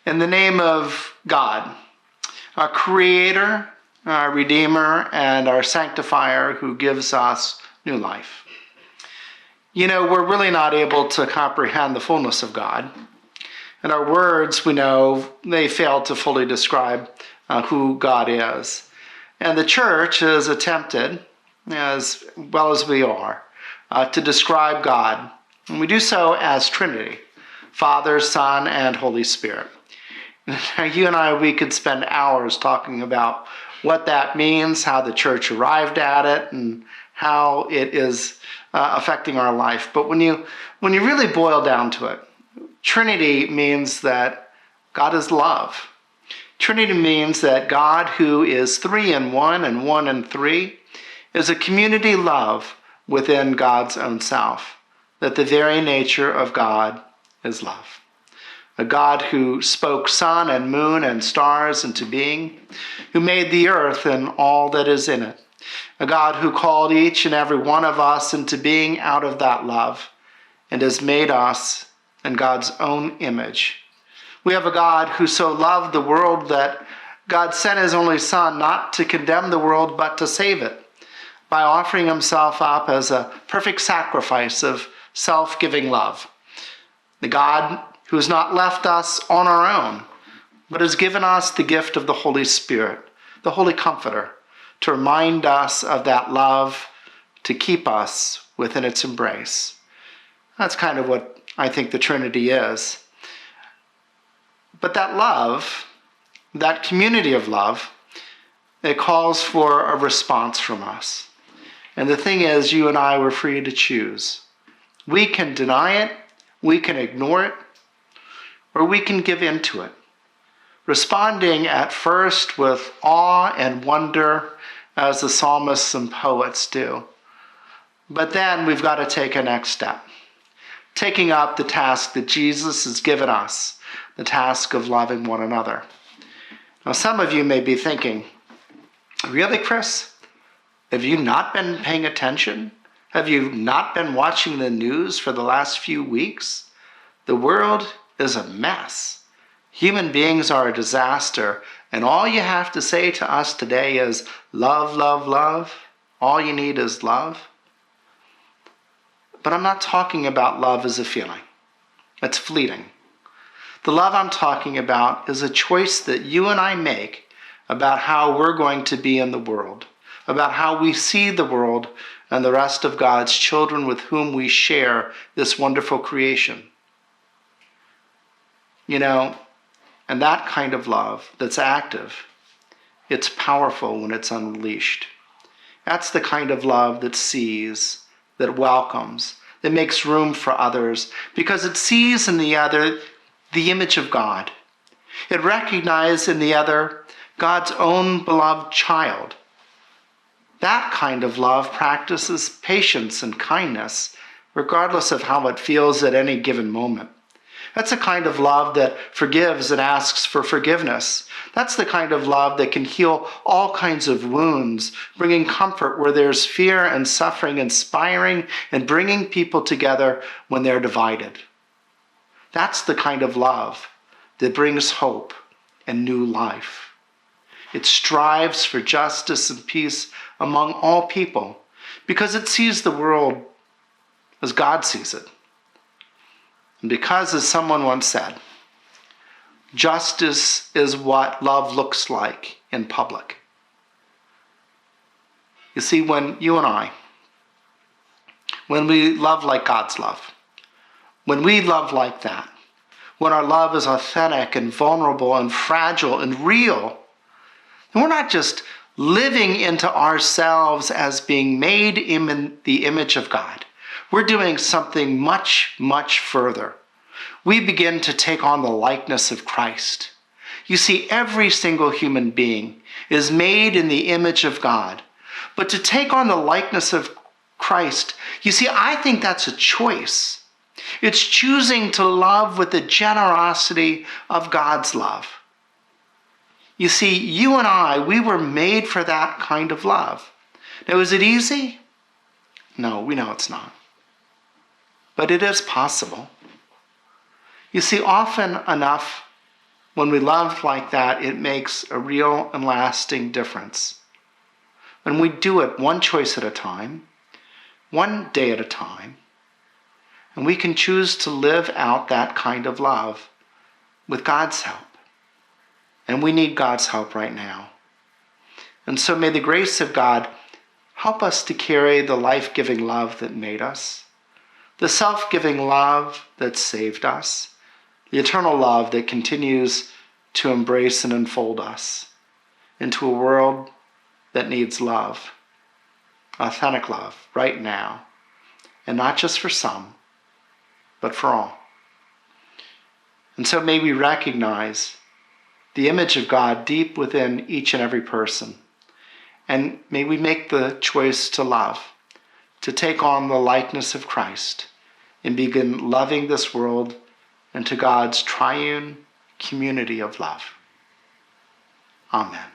In the name of God, our Creator, our Redeemer, and our Sanctifier who gives us new life. You know, we're really not able to comprehend the fullness of God. And our words, we know, they fail to fully describe who God is. And the church has attempted, as well as we are, to describe God. And we do so as Trinity, Father, Son, and Holy Spirit. You and I, we could spend hours talking about what that means, how the church arrived at it, and how it is affecting our life. But when you really boil down to it, Trinity means that God is love. Trinity means that God, who is 3 in 1 and 1 in 3, is a community love within God's own self, that the very nature of God is love. A God who spoke sun and moon and stars into being, who made the earth and all that is in it. A God who called each and every one of us into being out of that love and has made us in God's own image. We have a God who so loved the world that God sent his only Son not to condemn the world but to save it by offering himself up as a perfect sacrifice of self-giving love. The God who has not left us on our own, but has given us the gift of the Holy Spirit, the Holy Comforter, to remind us of that love, to keep us within its embrace. That's kind of what I think the Trinity is. But that love, that community of love, it calls for a response from us. And the thing is, you and I were free to choose. We can deny it, we can ignore it, or we can give in to it, responding at first with awe and wonder, as the psalmists and poets do. But then we've got to take a next step, taking up the task that Jesus has given us, the task of loving one another. Now, some of you may be thinking, really, Chris? Have you not been paying attention? Have you not been watching the news for the last few weeks? The world is a mess. Human beings are a disaster, and all you have to say to us today is love, love, love. All you need is love. But I'm not talking about love as a feeling. It's fleeting. The love I'm talking about is a choice that you and I make about how we're going to be in the world, about how we see the world and the rest of God's children with whom we share this wonderful creation. You know, and that kind of love that's active, it's powerful when it's unleashed. That's the kind of love that sees, that welcomes, that makes room for others, because it sees in the other the image of God. It recognizes in the other God's own beloved child. That kind of love practices patience and kindness, regardless of how it feels at any given moment. That's a kind of love that forgives and asks for forgiveness. That's the kind of love that can heal all kinds of wounds, bringing comfort where there's fear and suffering, inspiring and bringing people together when they're divided. That's the kind of love that brings hope and new life. It strives for justice and peace among all people because it sees the world as God sees it. And because, as someone once said, justice is what love looks like in public. You see, when you and I, when we love like God's love, when we love like that, when our love is authentic and vulnerable and fragile and real, then we're not just living into ourselves as being made in the image of God. We're doing something much, much further. We begin to take on the likeness of Christ. You see, every single human being is made in the image of God. But to take on the likeness of Christ, you see, I think that's a choice. It's choosing to love with the generosity of God's love. You see, you and I, we were made for that kind of love. Now, is it easy? No, we know it's not. But it is possible. You see, often enough, When we love like that, it makes a real and lasting difference. When we do it one choice at a time, one day at a time, and we can choose to live out that kind of love with God's help. And we need God's help right now. And so may the grace of God help us to carry the life-giving love that made us, the self-giving love that saved us, the eternal love that continues to embrace and enfold us into a world that needs love, authentic love, right now, and not just for some, but for all. And so may we recognize the image of God deep within each and every person, and may we make the choice to love, to take on the likeness of Christ, and begin loving this world into God's triune community of love. Amen.